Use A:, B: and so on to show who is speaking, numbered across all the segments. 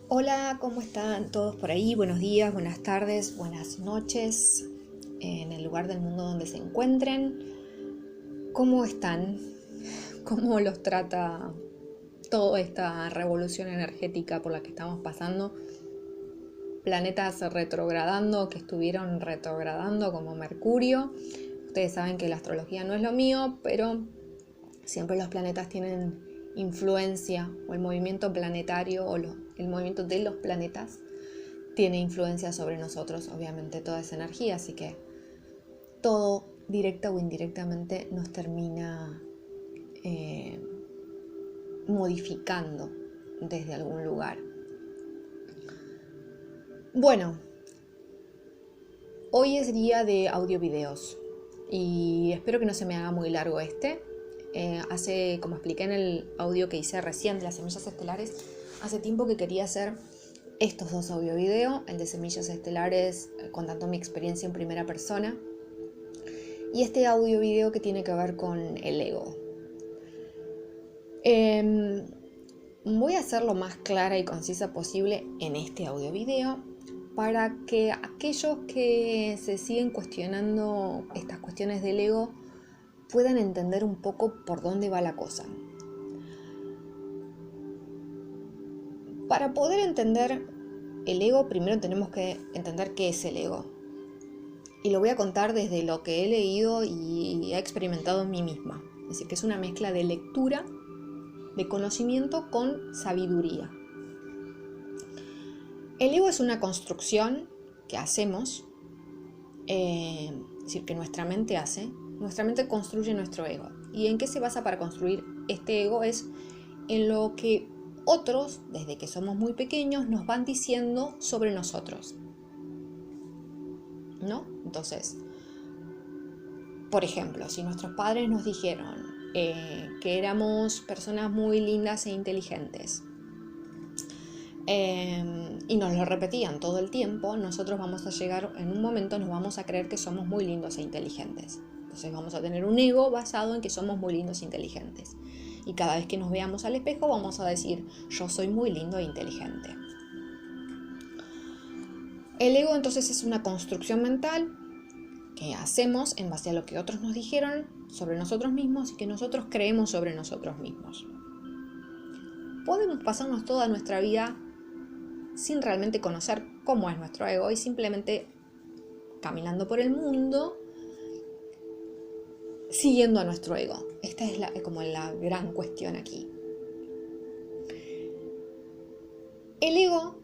A: Hola, ¿cómo están todos por ahí? Buenos días, buenas tardes, buenas noches, en el lugar del mundo donde se encuentren. ¿Cómo están? ¿Cómo los trata toda esta revolución energética por la que estamos pasando? Planetas retrogradando, que estuvieron retrogradando como Mercurio. Ustedes saben que la astrología no es lo mío, pero siempre los planetas tienen influencia, o el movimiento planetario o el movimiento de los planetas tiene influencia sobre nosotros, obviamente toda esa energía, así que todo directa o indirectamente nos termina modificando desde algún lugar. Bueno, hoy es día de audio-videos y espero que no se me haga muy largo este. Como expliqué en el audio que hice recién de las semillas estelares, hace tiempo que quería hacer estos dos audio-video, el de semillas estelares contando mi experiencia en primera persona y este audio-video que tiene que ver con el ego. Voy a ser lo más clara y concisa posible en este audio-video para que aquellos que se siguen cuestionando estas cuestiones del ego puedan entender un poco por dónde va la cosa. Para poder entender el ego, primero tenemos que entender qué es el ego. Y lo voy a contar desde lo que he leído y he experimentado en mí misma. Es decir, que es una mezcla de lectura, de conocimiento con sabiduría. El ego es una construcción que hacemos, es decir, que nuestra mente hace. Nuestra mente construye nuestro ego. ¿Y en qué se basa para construir este ego? Es en lo que otros, desde que somos muy pequeños, nos van diciendo sobre nosotros, ¿no? Entonces, por ejemplo, si nuestros padres nos dijeron que éramos personas muy lindas e inteligentes, y nos lo repetían todo el tiempo, nosotros vamos a llegar, en un momento nos vamos a creer que somos muy lindos e inteligentes. Entonces vamos a tener un ego basado en que somos muy lindos e inteligentes. Y cada vez que nos veamos al espejo vamos a decir, yo soy muy lindo e inteligente. El ego entonces es una construcción mental que hacemos en base a lo que otros nos dijeron sobre nosotros mismos y que nosotros creemos sobre nosotros mismos. Podemos pasarnos toda nuestra vida sin realmente conocer cómo es nuestro ego y simplemente caminando por el mundo siguiendo a nuestro ego. Esta es como la gran cuestión aquí. El ego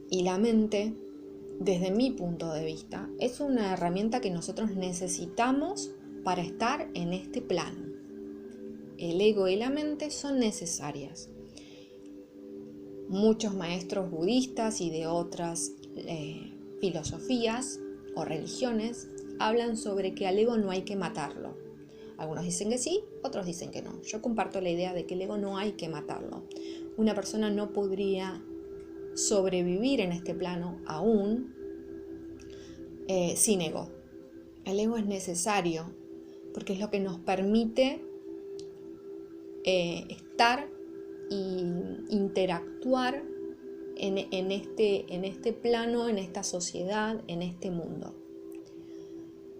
A: y la mente, desde mi punto de vista, es una herramienta que nosotros necesitamos para estar en este plano. El ego y la mente son necesarias. Muchos maestros budistas y de otras filosofías o religiones hablan sobre que al ego no hay que matarlo. Algunos dicen que sí, otros dicen que no. Yo comparto la idea de que el ego no hay que matarlo. Una persona no podría sobrevivir en este plano aún sin ego. El ego es necesario porque es lo que nos permite estar e interactuar en este plano, en esta sociedad, en este mundo.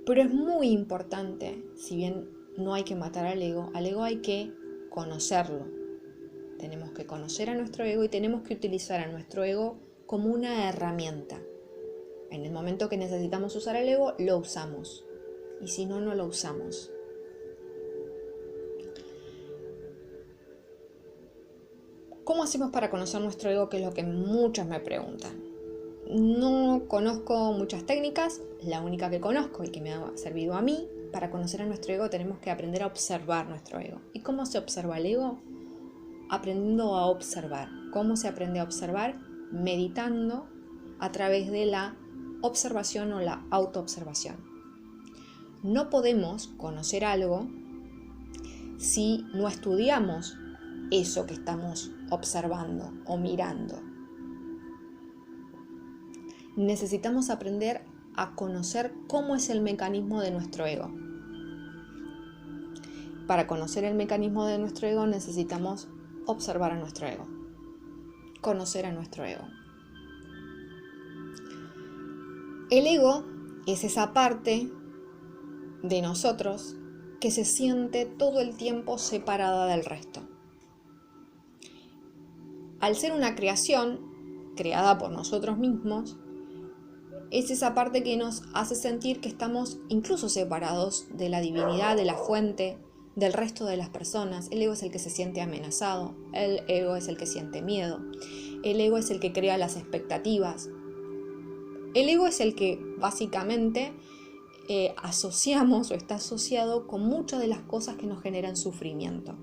A: Pero es muy importante, si bien no hay que matar al ego hay que conocerlo. Tenemos que conocer a nuestro ego y tenemos que utilizar a nuestro ego como una herramienta. En el momento que necesitamos usar el ego, lo usamos. Y si no, no lo usamos. ¿Cómo hacemos para conocer nuestro ego? Que es lo que muchos me preguntan. No conozco muchas técnicas, la única que conozco y que me ha servido a mí para conocer a nuestro ego, tenemos que aprender a observar nuestro ego. ¿Y cómo se observa el ego? Aprendiendo a observar. ¿Cómo se aprende a observar? Meditando a través de la observación o la autoobservación. No podemos conocer algo si no estudiamos eso que estamos observando o mirando. Necesitamos aprender a conocer cómo es el mecanismo de nuestro ego. Para conocer el mecanismo de nuestro ego necesitamos observar a nuestro ego. conocer a nuestro ego? El ego es esa parte de nosotros que se siente todo el tiempo separada del resto. Al ser una creación creada por nosotros mismos, es esa parte que nos hace sentir que estamos incluso separados de la divinidad, de la fuente, del resto de las personas. El ego es el que se siente amenazado, el ego es el que siente miedo, el ego es el que crea las expectativas. El ego es el que básicamente asociamos o está asociado con muchas de las cosas que nos generan sufrimiento.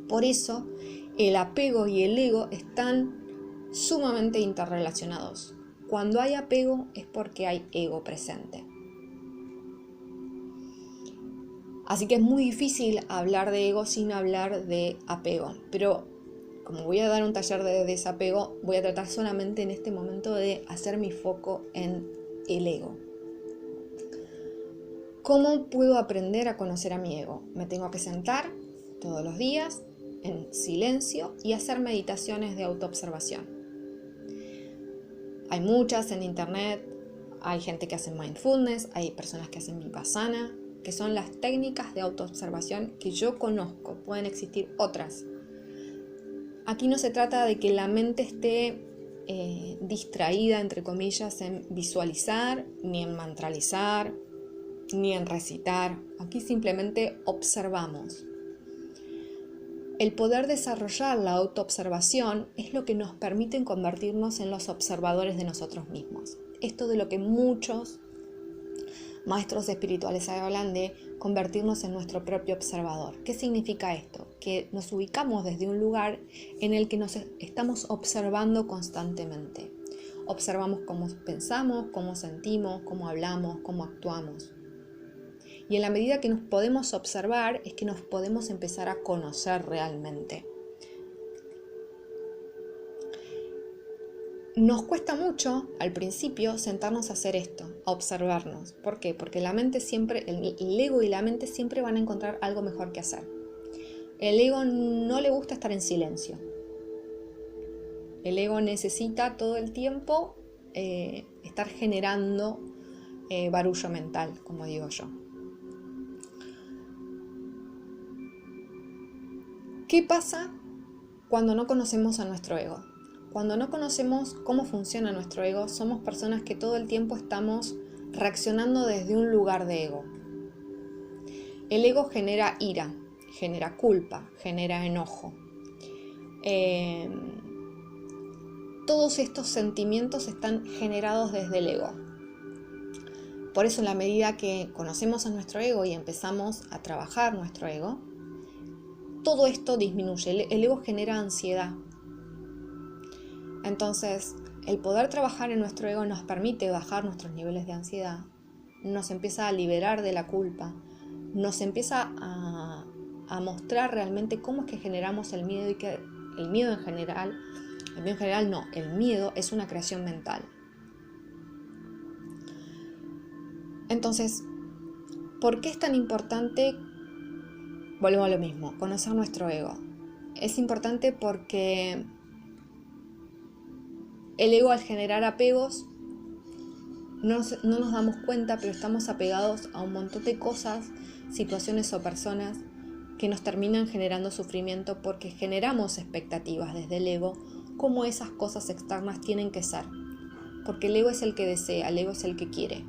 A: Por eso el apego y el ego están sumamente interrelacionados. Cuando hay apego es porque hay ego presente. Así que es muy difícil hablar de ego sin hablar de apego. Pero como voy a dar un taller de desapego, voy a tratar solamente en este momento de hacer mi foco en el ego. ¿Cómo puedo aprender a conocer a mi ego? Me tengo que sentar todos los días en silencio y hacer meditaciones de autoobservación. Hay muchas en internet, hay gente que hace mindfulness, hay personas que hacen vipassana, que son las técnicas de autoobservación que yo conozco. Pueden existir otras. Aquí no se trata de que la mente esté distraída, entre comillas, en visualizar, ni en mantralizar, ni en recitar. Aquí simplemente observamos. El poder desarrollar la autoobservación es lo que nos permite convertirnos en los observadores de nosotros mismos. Esto de lo que muchos maestros espirituales hablan de convertirnos en nuestro propio observador. ¿Qué significa esto? Que nos ubicamos desde un lugar en el que nos estamos observando constantemente. Observamos cómo pensamos, cómo sentimos, cómo hablamos, cómo actuamos. Y en la medida que nos podemos observar es que nos podemos empezar a conocer realmente. Nos cuesta mucho al principio sentarnos a hacer esto, a observarnos. ¿Por qué? Porque la mente siempre, el ego y la mente siempre van a encontrar algo mejor que hacer. El ego no le gusta estar en silencio. El ego necesita todo el tiempo estar generando barullo mental, como digo yo. ¿Qué pasa cuando no conocemos a nuestro ego? Cuando no conocemos cómo funciona nuestro ego, somos personas que todo el tiempo estamos reaccionando desde un lugar de ego. El ego genera ira, genera culpa, genera enojo. Todos estos sentimientos están generados desde el ego. Por eso, en la medida que conocemos a nuestro ego y empezamos a trabajar nuestro ego, todo esto disminuye. El ego genera ansiedad. Entonces, el poder trabajar en nuestro ego nos permite bajar nuestros niveles de ansiedad, nos empieza a liberar de la culpa, nos empieza a mostrar realmente cómo es que generamos el miedo y que el miedo en general no, el miedo es una creación mental. Entonces, ¿por qué es tan importante? Volvemos a lo mismo, conocer nuestro ego. Es importante porque el ego, al generar apegos, no nos damos cuenta, pero estamos apegados a un montón de cosas, situaciones o personas que nos terminan generando sufrimiento porque generamos expectativas desde el ego, cómo esas cosas externas tienen que ser. Porque el ego es el que desea, el ego es el que quiere.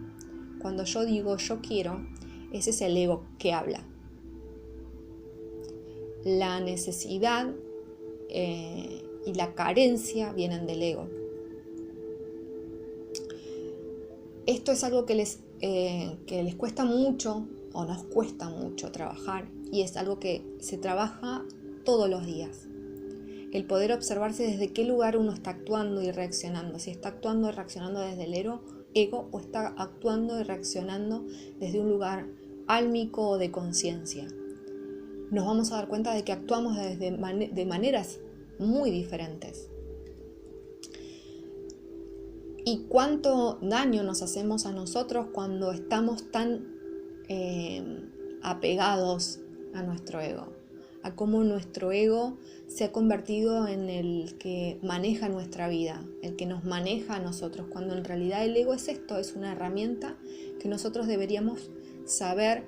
A: Cuando yo digo yo quiero, ese es el ego que habla. La necesidad y la carencia vienen del ego. Esto es algo que les cuesta mucho o nos cuesta mucho trabajar, y es algo que se trabaja todos los días. El poder observarse desde qué lugar uno está actuando y reaccionando. Si está actuando y reaccionando desde el ego o está actuando y reaccionando desde un lugar álmico o de conciencia. Nos vamos a dar cuenta de que actuamos de maneras muy diferentes. Y cuánto daño nos hacemos a nosotros cuando estamos tan apegados a nuestro ego. a cómo nuestro ego se ha convertido en el que maneja nuestra vida, el que nos maneja a nosotros, cuando en realidad el ego es esto, es una herramienta que nosotros deberíamos saber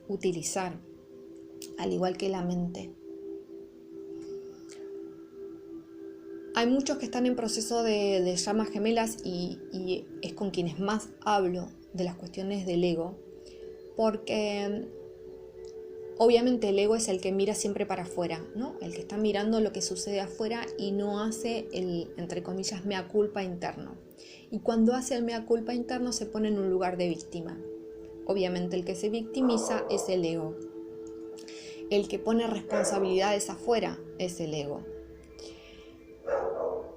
A: utilizar, al igual que la mente. Hay muchos que están en proceso de llamas gemelas y es con quienes más hablo de las cuestiones del ego, porque obviamente el ego es el que mira siempre para afuera, ¿no? El que está mirando lo que sucede afuera y no hace el, entre comillas, mea culpa interno. Y cuando hace el mea culpa interno se pone en un lugar de víctima. Obviamente el que se victimiza es el ego. El que pone responsabilidades afuera es el ego.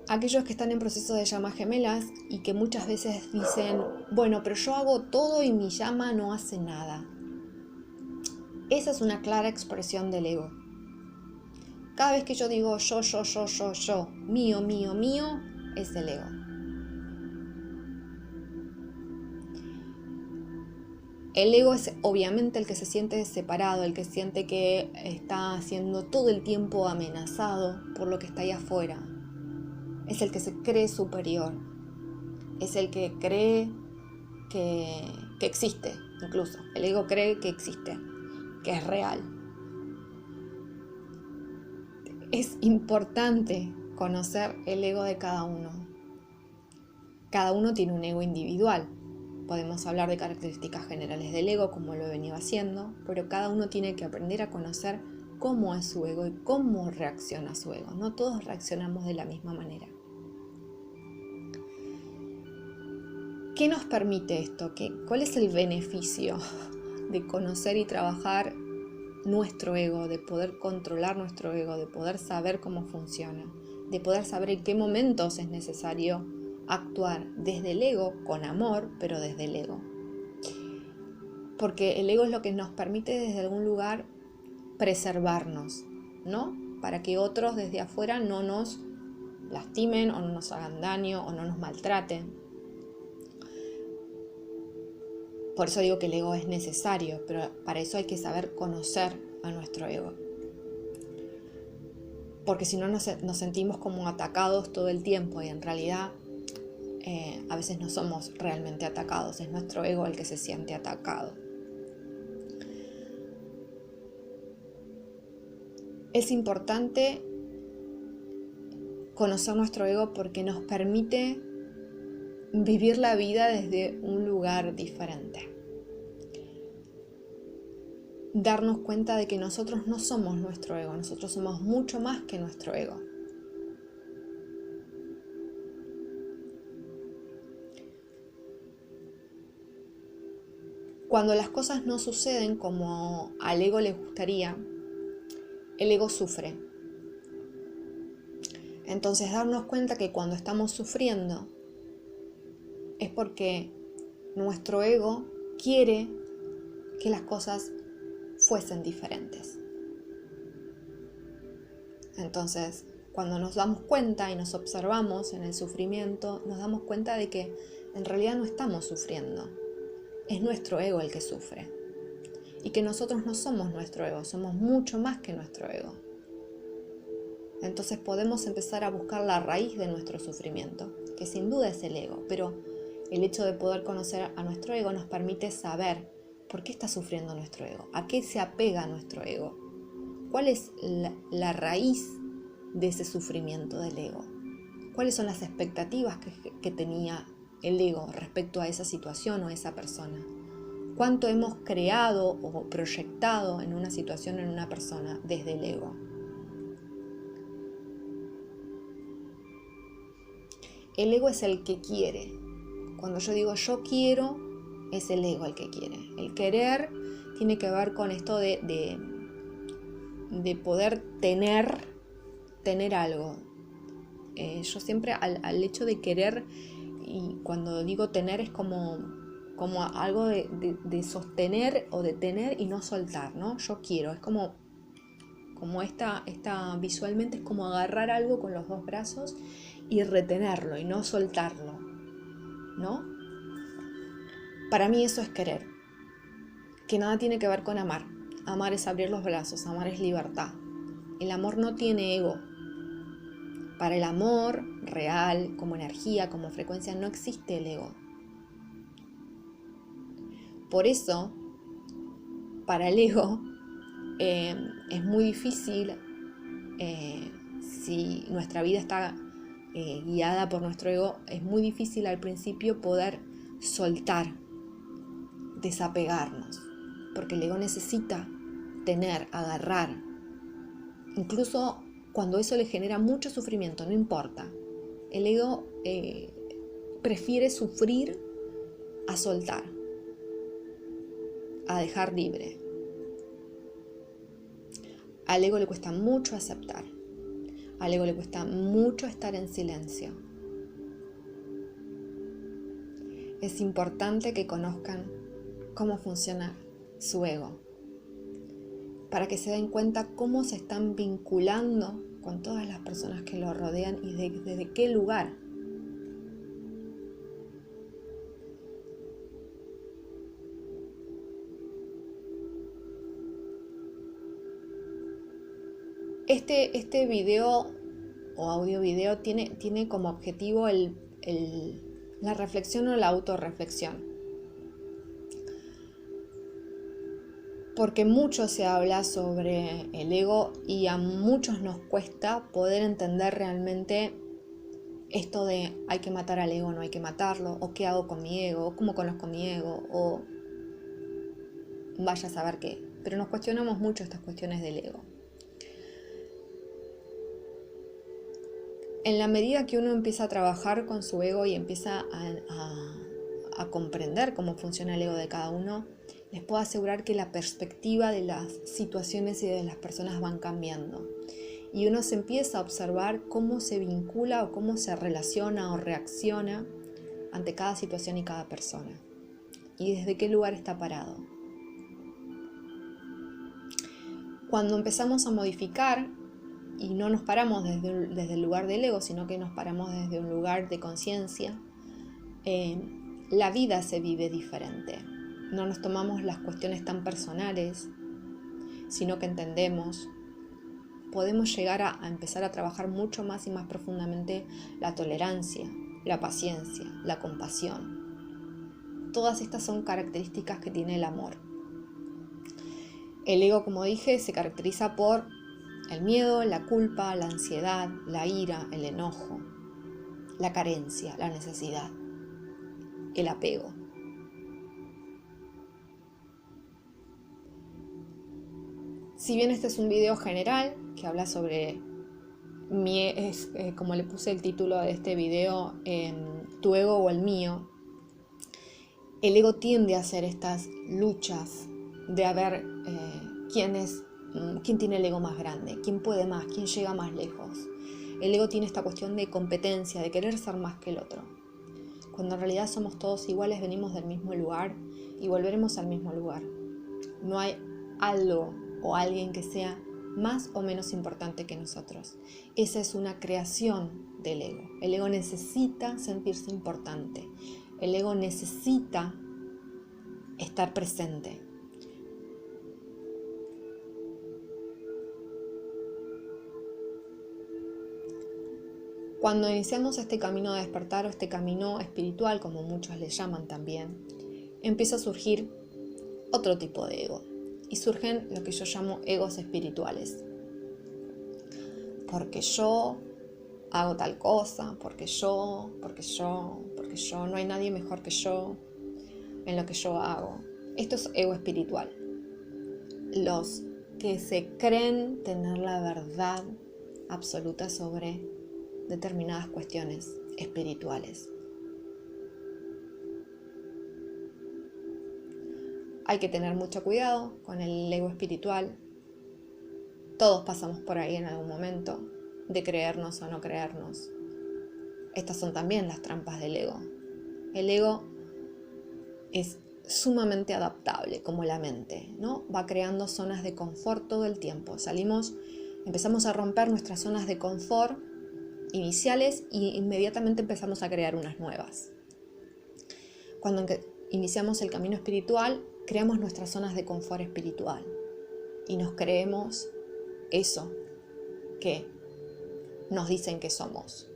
A: Aquellos que están en proceso de llamas gemelas y que muchas veces dicen, bueno, pero yo hago todo y mi llama no hace nada. Esa es una clara expresión del ego. Cada vez que yo digo yo, mío, mío, mío, es el ego. El ego es obviamente el que se siente separado, el que siente que está siendo todo el tiempo amenazado por lo que está ahí afuera. Es el que se cree superior. Es el que cree que existe, incluso. El ego cree que existe, que es real. Es importante conocer el ego de cada uno. Cada uno tiene un ego individual. Podemos hablar de características generales del ego, como lo he venido haciendo, pero cada uno tiene que aprender a conocer cómo es su ego y cómo reacciona su ego. No todos reaccionamos de la misma manera. ¿Qué nos permite esto? ¿Cuál es el beneficio de conocer y trabajar nuestro ego, de poder controlar nuestro ego, de poder saber cómo funciona, de poder saber en qué momentos es necesario actuar desde el ego, con amor, pero desde el ego? Porque el ego es lo que nos permite desde algún lugar preservarnos, ¿no? Para que otros desde afuera no nos lastimen o no nos hagan daño o no nos maltraten. Por eso digo que el ego es necesario, pero para eso hay que saber conocer a nuestro ego. Porque si no nos sentimos como atacados todo el tiempo y en realidad a veces no somos realmente atacados, es nuestro ego el que se siente atacado. Es importante conocer nuestro ego porque nos permite vivir la vida desde un lugar diferente. Darnos cuenta de que nosotros no somos nuestro ego, nosotros somos mucho más que nuestro ego. Cuando las cosas no suceden como al ego le gustaría, el ego sufre. Entonces darnos cuenta que cuando estamos sufriendo es porque nuestro ego quiere que las cosas fuesen diferentes. Entonces, cuando nos damos cuenta y nos observamos en el sufrimiento, nos damos cuenta de que en realidad no estamos sufriendo. Es nuestro ego el que sufre. Y que nosotros no somos nuestro ego, somos mucho más que nuestro ego. Entonces podemos empezar a buscar la raíz de nuestro sufrimiento, que sin duda es el ego, pero el hecho de poder conocer a nuestro ego nos permite saber por qué está sufriendo nuestro ego, a qué se apega nuestro ego, cuál es la raíz de ese sufrimiento del ego, cuáles son las expectativas que tenía el ego respecto a esa situación o a esa persona, cuánto hemos creado o proyectado en una situación o en una persona desde el ego. El ego es el que quiere. Cuando yo digo yo quiero, es el ego el que quiere. El querer tiene que ver con esto de poder tener algo. Yo siempre al hecho de querer, y cuando digo tener es como algo de sostener o de tener y no soltar, ¿no? Yo quiero, es como esta visualmente es como agarrar algo con los dos brazos y retenerlo y no soltarlo, ¿no? Para mí eso es querer, que nada tiene que ver con amar. Amar es abrir los brazos, amar es libertad. El amor no tiene ego. Para el amor real, como energía, como frecuencia, no existe el ego. Por eso, para el ego, es muy difícil, si nuestra vida está guiada por nuestro ego, es muy difícil al principio poder soltar, desapegarnos, porque el ego necesita tener, agarrar, incluso cuando eso le genera mucho sufrimiento, no importa. El ego prefiere sufrir a soltar, a dejar libre. Al ego le cuesta mucho aceptar. Al ego le cuesta mucho estar en silencio. Es importante que conozcan cómo funciona su ego, para que se den cuenta cómo se están vinculando con todas las personas que lo rodean y desde qué lugar. Este video o audio video tiene como objetivo la reflexión o la autorreflexión. Porque mucho se habla sobre el ego y a muchos nos cuesta poder entender realmente esto de hay que matar al ego, no hay que matarlo, o qué hago con mi ego, o cómo conozco mi ego, o vaya a saber qué. Pero nos cuestionamos mucho estas cuestiones del ego. En la medida que uno empieza a trabajar con su ego y empieza a comprender cómo funciona el ego de cada uno, les puedo asegurar que la perspectiva de las situaciones y de las personas van cambiando. Y uno se empieza a observar cómo se vincula o cómo se relaciona o reacciona ante cada situación y cada persona. Y desde qué lugar está parado. Cuando empezamos a modificar y no nos paramos desde el lugar del ego, sino que nos paramos desde un lugar de conciencia, la vida se vive diferente. No nos tomamos las cuestiones tan personales, sino que entendemos. Podemos llegar a empezar a trabajar mucho más y más profundamente la tolerancia, la paciencia, la compasión. Todas estas son características que tiene el amor. El ego, como dije, se caracteriza por el miedo, la culpa, la ansiedad, la ira, el enojo, la carencia, la necesidad, el apego. Si bien este es un video general que habla sobre como le puse el título de este video, tu ego o el mío, el ego tiende a hacer estas luchas de a ver quién tiene el ego más grande, quién puede más, quién llega más lejos. El ego tiene esta cuestión de competencia, de querer ser más que el otro, cuando en realidad somos todos iguales, venimos del mismo lugar y volveremos al mismo lugar. No hay algo o alguien que sea más o menos importante que nosotros. Esa es una creación del ego. El ego necesita sentirse importante. El ego necesita estar presente. Cuando iniciamos este camino de despertar o este camino espiritual, como muchos le llaman también, empieza a surgir otro tipo de ego. Y surgen lo que yo llamo egos espirituales. Porque yo hago tal cosa, porque yo, no hay nadie mejor que yo en lo que yo hago. Esto es ego espiritual. Los que se creen tener la verdad absoluta sobre determinadas cuestiones espirituales. Hay que tener mucho cuidado con el ego espiritual. Todos pasamos por ahí en algún momento, de creernos o no creernos. Estas son también las trampas del ego. El ego es sumamente adaptable, como la mente, ¿no? Va creando zonas de confort todo el tiempo. Empezamos a romper nuestras zonas de confort iniciales y inmediatamente empezamos a crear unas nuevas. Cuando iniciamos el camino espiritual, creamos nuestras zonas de confort espiritual. y nos creemos eso que nos dicen que somos.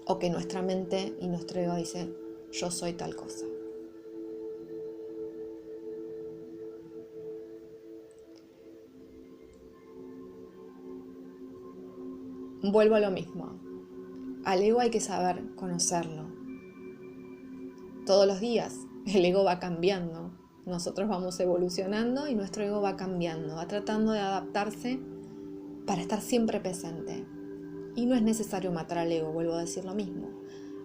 A: O que nuestra mente y nuestro ego dice, yo soy tal cosa. Vuelvo a lo mismo. Al ego hay que saber conocerlo. Todos los días el ego va cambiando. Nosotros vamos evolucionando y nuestro ego va cambiando, va tratando de adaptarse para estar siempre presente. Y no es necesario matar al ego, vuelvo a decir lo mismo.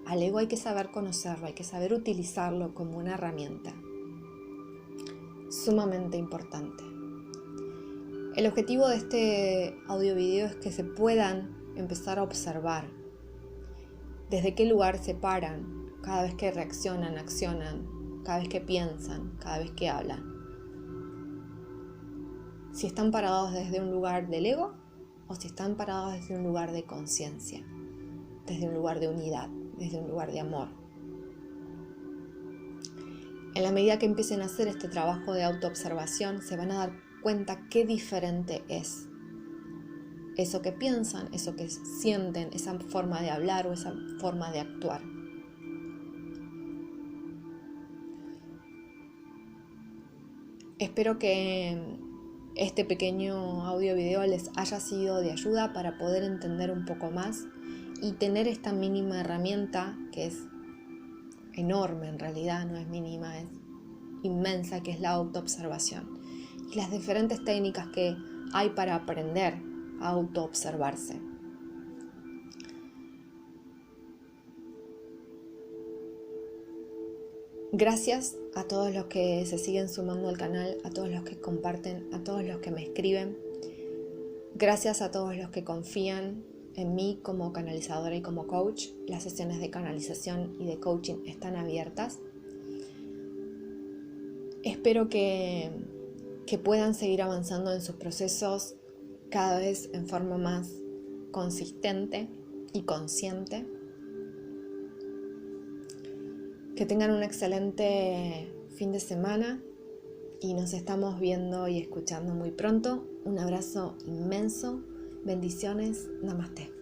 A: Al ego hay que saber conocerlo, hay que saber utilizarlo como una herramienta. Sumamente importante. El objetivo de este audio video es que se puedan empezar a observar desde qué lugar se paran cada vez que reaccionan, accionan, cada vez que piensan, cada vez que hablan. Si están parados desde un lugar del ego o si están parados desde un lugar de conciencia, desde un lugar de unidad, desde un lugar de amor. En la medida que empiecen a hacer este trabajo de autoobservación, se van a dar cuenta qué diferente es eso que piensan, eso que sienten, esa forma de hablar o esa forma de actuar. Espero que este pequeño audio video les haya sido de ayuda para poder entender un poco más y tener esta mínima herramienta que es enorme en realidad, no es mínima, es inmensa, que es la autoobservación y las diferentes técnicas que hay para aprender a autoobservarse. Gracias a todos los que se siguen sumando al canal, a todos los que comparten, a todos los que me escriben. Gracias a todos los que confían en mí como canalizadora y como coach. Las sesiones de canalización y de coaching están abiertas. Espero que puedan seguir avanzando en sus procesos cada vez en forma más consistente y consciente. Que tengan un excelente fin de semana y nos estamos viendo y escuchando muy pronto. Un abrazo inmenso, bendiciones, namaste.